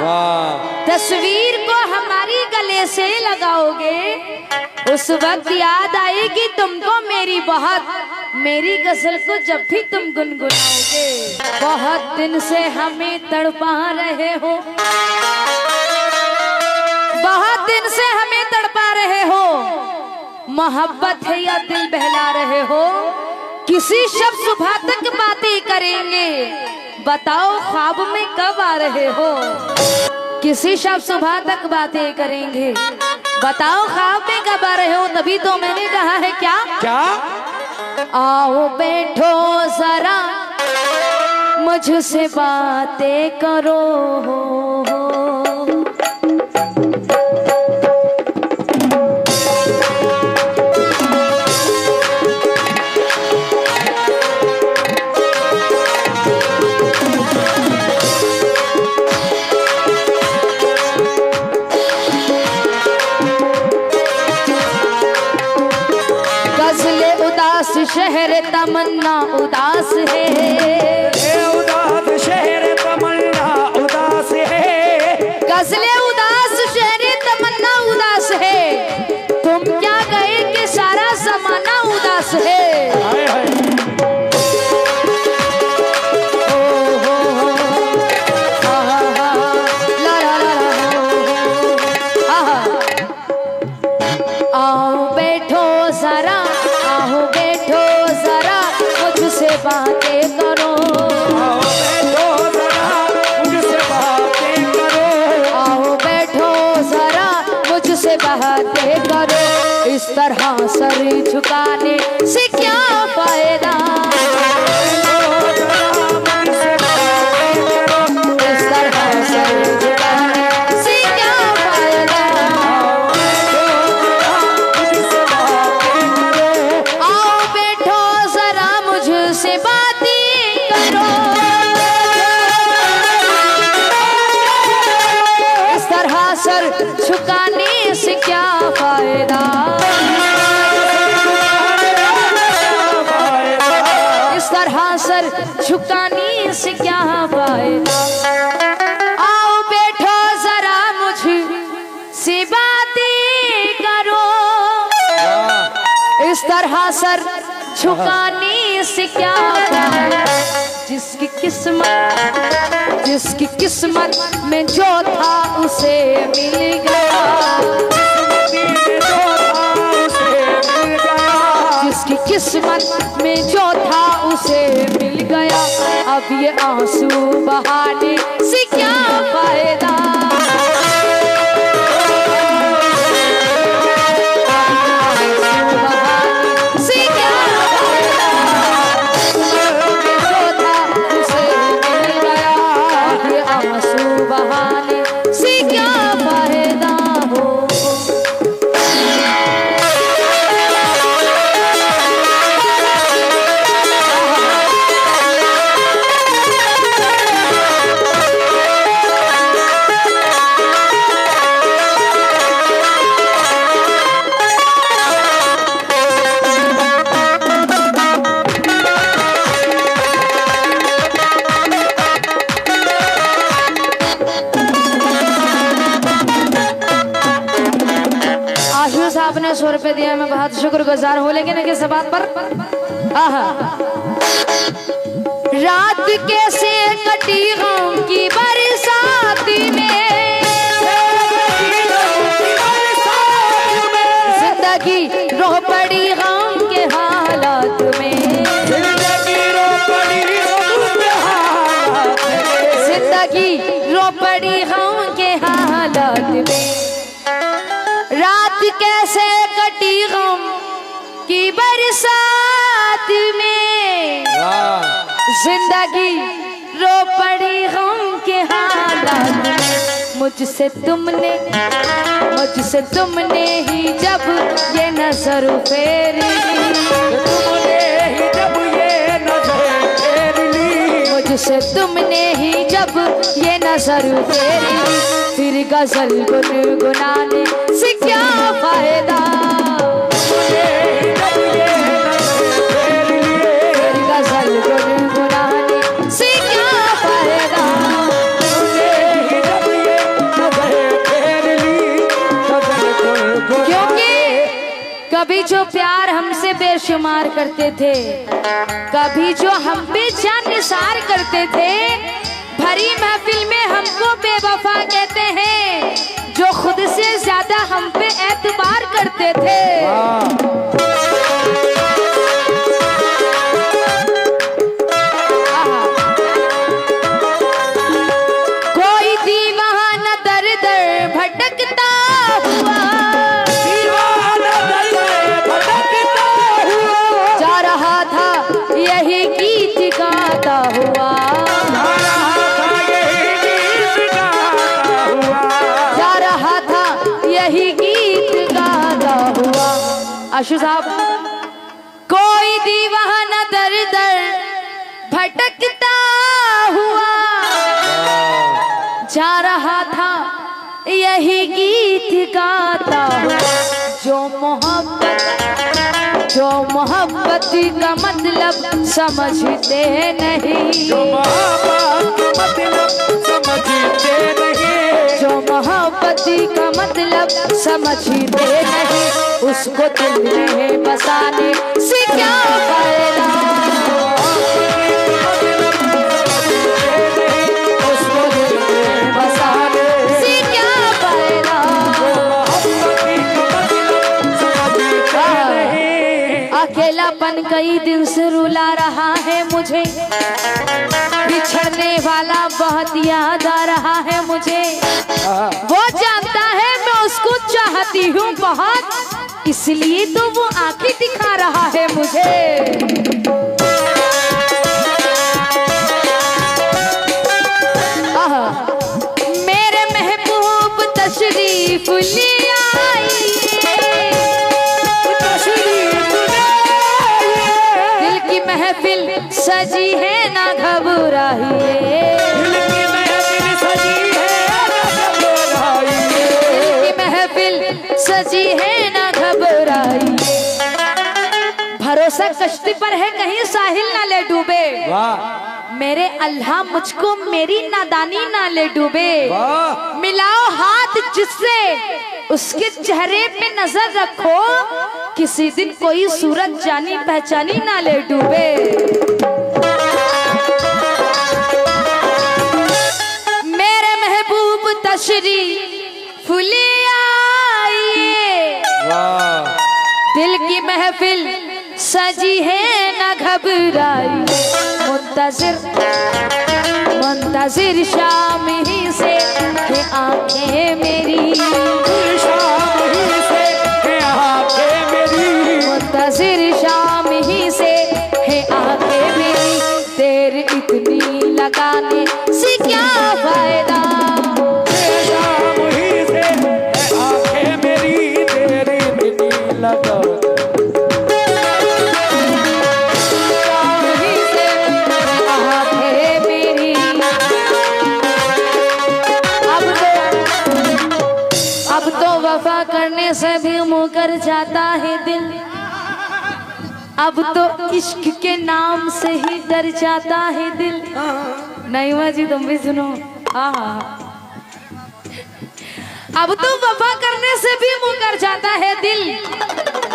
तस्वीर को हमारी गले से लगाओगे, उस वक्त याद आएगी तुमको मेरी बहुत, मेरी गजल को जब भी तुम गुनगुनाओगे। बहुत दिन से हमें तड़पा रहे हो, बहुत दिन से हमें तड़पा रहे हो, मोहब्बत है या दिल बहला रहे हो। किसी शब सुबह तक बातें करेंगे, बताओ ख्वाब में कब आ रहे हो। किसी शब सुबह तक बातें करेंगे, बताओ ख्वाब में कब आ रहे हो। तभी तो मैंने कहा है क्या क्या? आओ बैठो जरा मुझसे बातें करो। शहर तमन्ना उदास है, उदास शहर तमन्ना उदास है, गजले उदास शहर तमन्ना उदास है। तुम क्या गए कि सारा जमाना उदास है। हाय हाय। आओ बैठो जरा, आओ बैठो जरा मुझसे बातें करो। आओ बैठो जरा मुझसे बातें करो। आओ बैठो जरा मुझसे बातें करो। इस तरह सर झुकाने से क्या फायदा, इस तरह सर झुकाने से क्या फायदा। आओ बैठो जरा मुझसे बातें करो। इस तरह सर झुकाने से क्या फायदा, इस तरह सर झुकाने से क्या फायदा। आओ बैठो जरा मुझसे बातें करो। इस तरह सर झुकाने से क्या फायदा। जिसकी किस्मत में जो था उसे मिल गया, जिसकी किस्मत में जो था उसे मिल गया। अब ये आंसू बहाने से क्या फायदा, से क्या फायदा। जो था उसे मिल गया, अब ये आंसू बहाने से क्या फायदा हो। आपने 100 रुपए दिया, मैं बहुत शुक्रगुजार हूँ। लेकिन किस बात पर, रात कैसे कटी गम की बरसात में, जिंदगी रो पड़ी गम के हालात में, जिंदगी रो पड़ी गम के हालात में। रात कैसे कटी गम की बरसात में, जिंदगी रो पड़ी गम के हालात में। मुझसे तुमने ही जब ये नजर फेरी, मुझसे तुमने ही जब ये नजर फेरी, फिर गजल गुनगुनाने से क्या फायदा, फिर गजल गुनगुनाने से क्या फायदा। कभी जो प्यार हमसे बेशुमार करते थे, कभी जो हम पे जान निसार करते थे, भरी महफिल में हमको बेवफा कहते हैं, जो खुद से ज्यादा हम पे एतबार करते थे। कोई दीवाना दर दर भटकता हुआ, जा रहा था यही गीत गाता हुआ, जा रहा था यही गीत गाता हुआ। आशु साहब, कोई दीवाना दर दर भटकता हुआ, जा रहा था यही गीत गाता हुआ। जो मोहब्बत का मतलब समझते नहीं, जो मोहब्बत का मतलब समझते नहीं, जो मोहब्बत का मतलब समझते नहीं, उसको दिल में बसाने से क्या फायदा, उसको दिल में बसाने से क्या फायदा। अकेलापन कई दिन से रुला रहा है मुझे, बिछड़ने वाला बहुत याद आ रहा है मुझे। वो जानता है मैं उसको चाहती हूँ बहुत, इसलिए तो वो आंखें दिखा रहा है मुझे। मेरे महबूब तशरीफ ले सजी है ना घबराइए, दिल की महफिल सजी है ना घबराइए, दिल की महफिल सजी है ना घबराइए। भरोसा कश्ती पर है कहीं साहिल ना ले डूबे, मेरे अल्लाह मुझको मेरी नादानी ना ले डूबे। मिलाओ हाथ जिससे उसके चेहरे पे नजर रखो, किसी दिन कोई सूरत जानी पहचानी ना ले डूबे। मेरे महबूब तशरीफ ले आइए, दिल की महफिल सजी है ना घबराइए। मुंतजिर शाम ही से है आंखें मेरी, शाम ही से है आंखें मेरी, मुंतजिर शाम ही से है आंखें मेरी। देर इतनी लगाने से क्या फायदा, शाम ही से है आंखें मेरी, देर इतनी लगा वफा करने से भी मुकर जाता है दिल, अब तो इश्क के नाम से ही डर जाता है दिल। नहीं हुआ जी, तुम भी सुनो। अब तो वफा करने से भी मुकर जाता है दिल,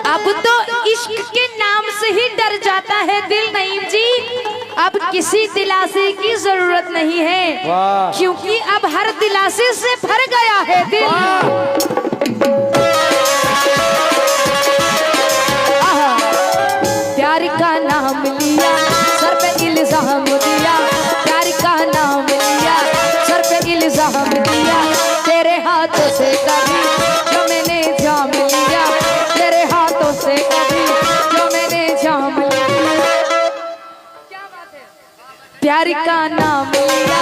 अब तो इश्क के नाम से ही डर जाता है दिल। नईम जी, अब किसी दिलासे की जरूरत नहीं है, क्योंकि अब हर दिलासे से भर गया है दिल। प्यार का नाम लिया, सर पे इल्जाम दिया, प्यार का नाम लिया, सर पे इल्जाम दिया। तेरे हाथों से कभी जो मैंने जाम लिया, तेरे हाथों से कभी जो मैंने जाम लिया। क्या बात है? प्यार का नाम लिया,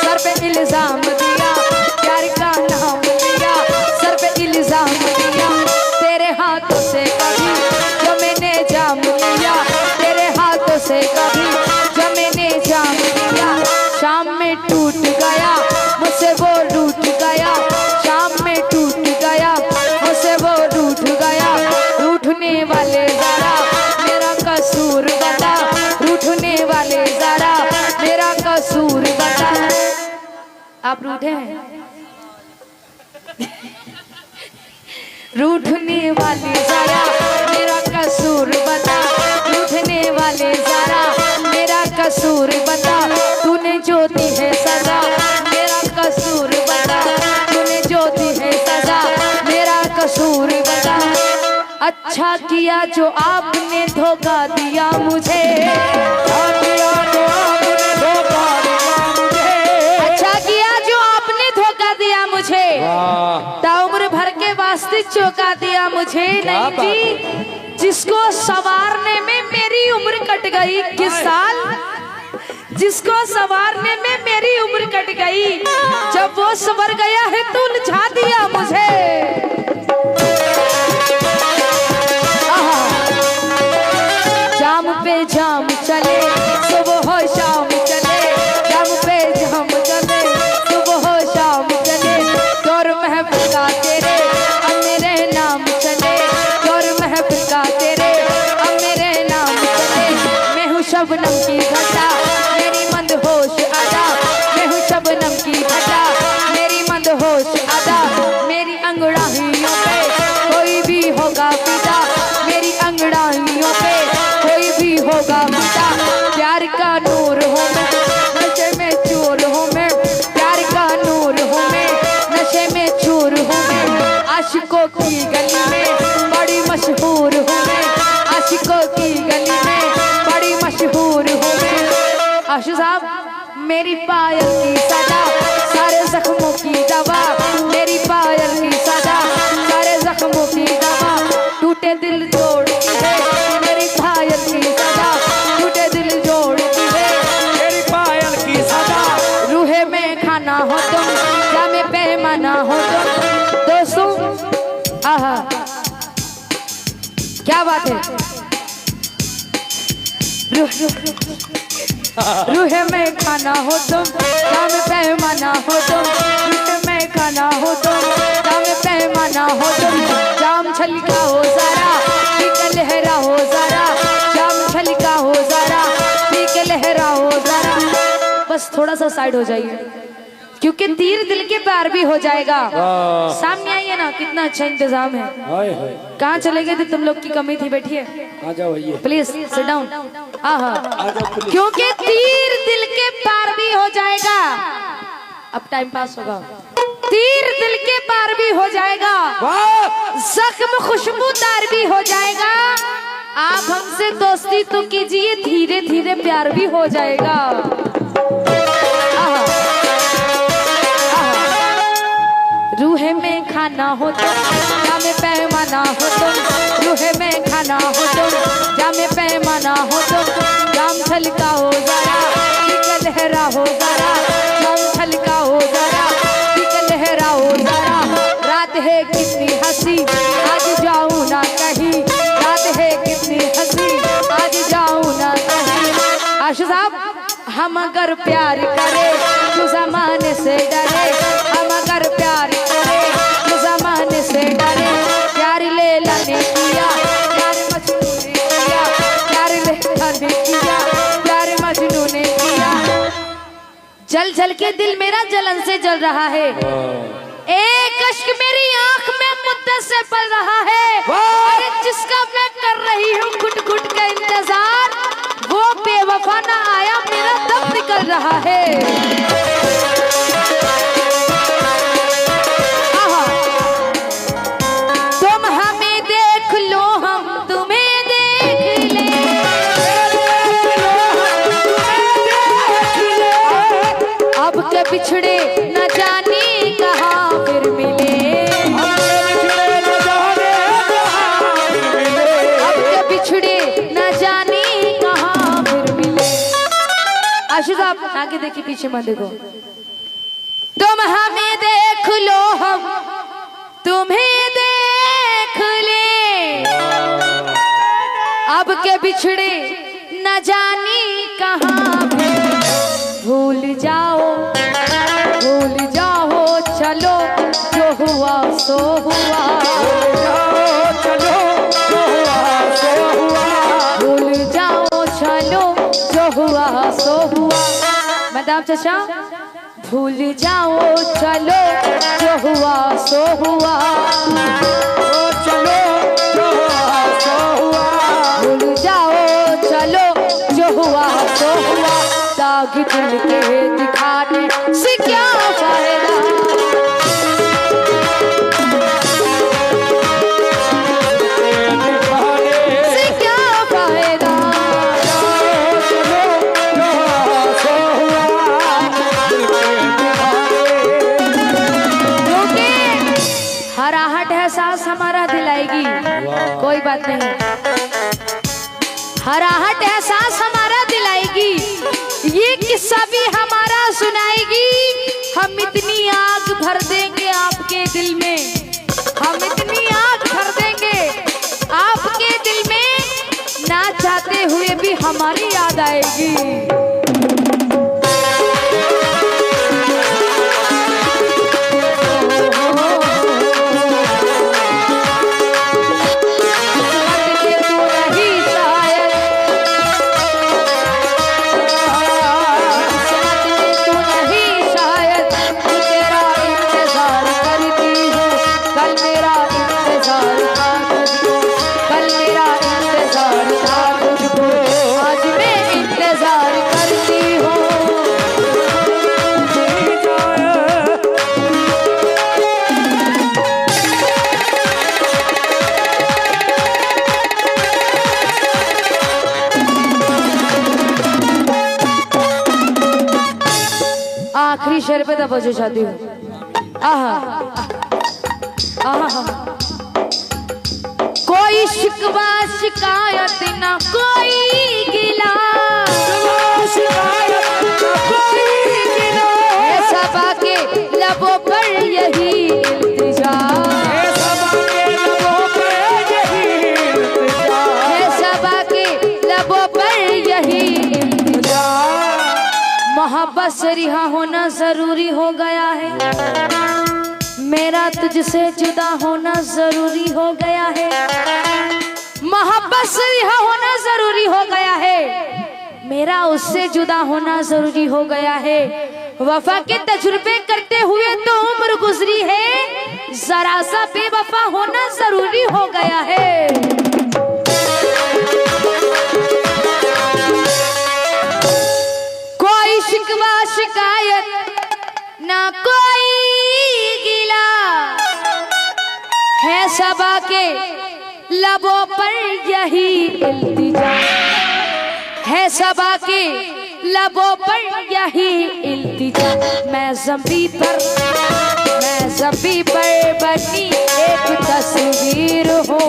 सर पे इल्जाम दिया, प्यार का नाम लिया, सर पे इल्जाम दिया। तेरे हाथों से कभी जो मैंने जाम लिया, तेरे हाथों से कभी जो मैंने जाम लिया। शाम में टूट गया मुझसे वो रूठ गया, शाम में टूट गया मुझसे वो रूठ गया। रूठने वाले जरा मेरा कसूर बता, रूठने वाले जरा मेरा कसूर बता। आप रूठे हैं? रूठने वाले जरा कसूर बता, रूठने वाले जरा मेरा कसूर बता, तूने जो दी है सजा मेरा कसूर बता, तूने जो दी है सजा मेरा कसूर बता। अच्छा किया जो आपने धोखा दिया मुझे, अच्छा किया जो आपने धोखा दिया मुझे, ताउम्र भर के वास्ते चौंका दिया मुझे। नहीं जी, जिसको संवारने में मेरी उम्र कट गई, किस साल जिसको संवारने में मेरी उम्र कट गई, जब वो संवर गया है तो उलझा दिया मुझे। जाम पे जाम चले सुबह हो शाम चले, जाम पे जाम चले सुबह हो शाम चले, दौर महफिल का तेरे अब मेरे नाम चले, दौर महफिल का तेरे अब मेरे नाम चले। मैं हूँ शबनम की घटा मेरी मंदहोश अदा, मैं हूँ शबनम की घटा मेरी मंदहोश अदा, मेरी अंगड़ाइयों पे कोई भी होगा फिदा, मेरी अंगड़ाइयों पे कोई भी होगा फिदा। प्यार का नूर हूँ मैं, नशे में चूर हूँ मैं, प्यार का नूर हूँ मैं, नशे में चूर हूँ मैं, आशिकों की गली में बड़ी मशहूर हूँ मैं, आशिकों की गली में बड़ी मशहूर हूँ मैं। आशु साहब मेरी पायल की सदा सारे जख्मों की दवा, मेरी पायल की सदा सारे जख्मों की दवा, टूटे दिल जोड़ती है मेरी पायल की सदा, टूटे दिल जोड़ती है मेरी पायल की सदा, रूहे में खाना हो तुम जामे पैमाना हो तुम। दोस्तों आहा क्या बात है, रूहे में खाना हो तुम जामे पैमाना हो तुम, रूहे में खाना हो तुम जामे पैमाना हो तुम, जाम छलका हो जरा पीके लहरा हो जरा, जाम छलका हो जरा पीके लहरा हो जरा। बस थोड़ा सा साइड हो जाइए क्योंकि तीर दिल के पार भी हो जाएगा। सामने आइए ना, कितना अच्छा इंतजाम है। कहाँ चले गए थे तुम लोग की कमी थी, बैठिए आ जाओ भैया, प्लीज सिट डाउन। हाँ आ जाओ प्लीज। क्योंकि तीर दिल के पार भी हो जाएगा। अब टाइम पास होगा, तीर दिल के पार भी हो जाएगा, जख्म खुशबूदार भी हो जाएगा। आप हमसे दोस्ती तो कीजिए, धीरे धीरे प्यार भी हो जाएगा। रूहे में खाना हो तुम जामे पैमाना हो तुम, रूहे में खाना हो तुम जामे पैमाना हो तुम, जाम छलका हो जरा पीके लहरा हो जरा, जाम छलका हो जरा पीके लहरा हो जरा। रात है कितनी हंसी आज जाऊं ना कहीं, रात है कितनी हंसी आज जाऊं ना कहीं। आशु साहब हम अगर प्यार करें तो जमाने से डरे, हम अगर प्यार करें तो जमाने से डरे। प्यार लैला ने किया प्यार मजनू ने किया, प्यार लैला ने किया प्यार मजनू ने किया। जल जल के दिल मेरा जलन से जल रहा है, एक अश्क मेरी आंख में मुद्दत से पल रहा है, अरे जिसका मैं कर रही हूँ घुट घुट का इंतजार, वो बेवफा ना आया मेरा दम निकल रहा है। तुम हमें देख लो हम तुम्हें देख ले, अब के बिछड़े न जाने कहाँ फिर मिले, अब के बिछड़े न जाने कहाँ फिर मिले। आशु साहब आगे देखिए पीछे मत देखो। तुम हमें देख लो हम तुम्हें देख ले, अब के बिछड़े न जाने कहाँ भूल जाओ चलो जो हुआ सो हुआ, चलो जो हुआ सो हुआ, भूल जाओ चलो जो हुआ सो हुआ। मैडम चाचा भूल जाओ चलो जो हुआ सो हुआ, चलो जो हुआ सो हुआ। भूल जाओ चलो जो हुआ सो हुआ, दाग दिल के दिखाने से क्या फायदा। से क्या फायदा। क्योंकि हराहट एहसास हमारा दिलाएगी, कोई बात नहीं, हराहट एहसास हमारा दिलाएगी, ये किस्सा भी हमारा सुनाएगी। हम इतनी आग भर देंगे आपके दिल में, हम इतनी आग भर देंगे आपके दिल में, ना चाहते हुए भी हमारी याद आएगी। आखिरी शेर पे तवज्जो चाहती हूँ। आहा आहा, कोई शिकवा शिकायत ना कोई गिला, सबा के लबों पर यही इल्तिजा, सबा के लबों पर यही इल्तिजा। मोहब्बत से रिहा होना जरूरी हो गया है, मेरा तुझसे जुदा होना जरूरी हो गया है, मोहब्बत से रिहा होना जरूरी हो गया है, मेरा उससे जुदा होना जरूरी हो गया है। वफा के तजुर्बे करते हुए तो उम्र गुजरी है, जरा सा बेवफा होना जरूरी हो गया है। कोई शिकवा शिकायत ना कोई गिला, है सबा के लबों पर यही इल्तिजा, है सबा के लबों पर यही इल्तिजा। मैं ज़मीं पर बनी एक तस्वीर हो,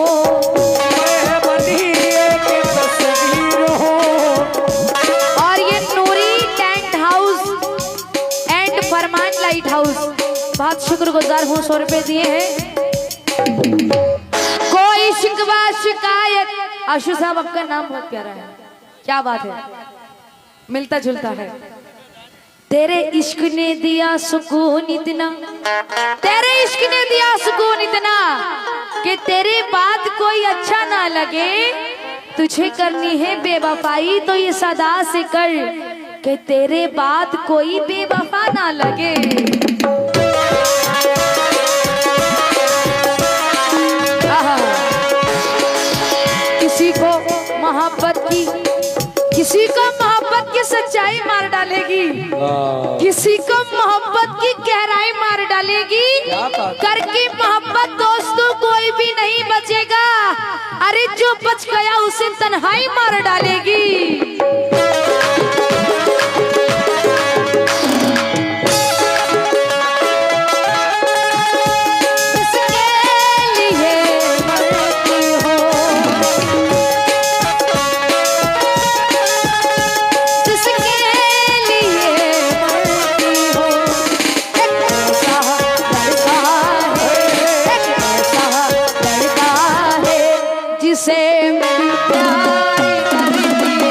और ये Noori tent house and Farman light house, बहुत शुक्रगुजार हूँ, 100 रुपए दिए हैं। कोई शिकवा शिकायत, आशु साहब आपका नाम बहुत प्यारा है, क्या बात है, मिलता जुलता है। तेरे इश्क ने दिया सुकून इतना, तेरे इश्क ने दिया सुकून इतना कि तेरे बाद कोई अच्छा ना लगे, तुझे करनी है बेवफाई तो ये सदा से कर, कि तेरे बाद कोई बेवफा ना लगे। किसी को मोहब्बत की सच्चाई मार डालेगी, किसी को मोहब्बत की गहराई मार डालेगी, करके मोहब्बत दोस्तों कोई भी नहीं बचेगा, अरे जो बच गया उसे तन्हाई मार डालेगी। जिसे मेरी प्यार करती हो,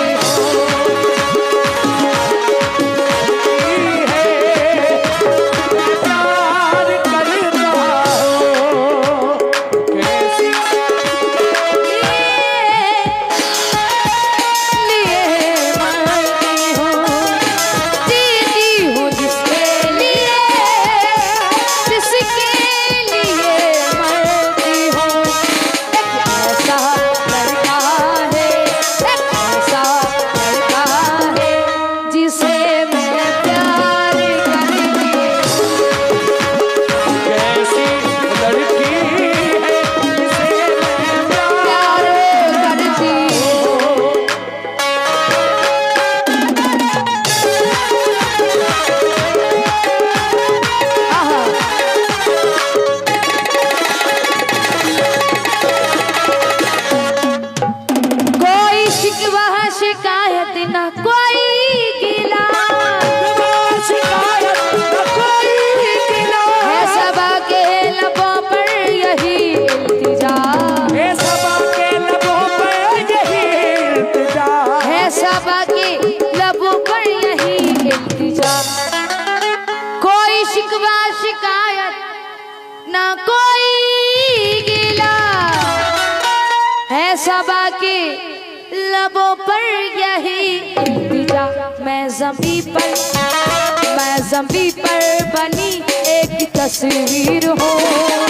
ना कोई गिला है, सबा के लबों पर यही इल्तिजा। मैं जमी पर बनी एक तस्वीर हूँ।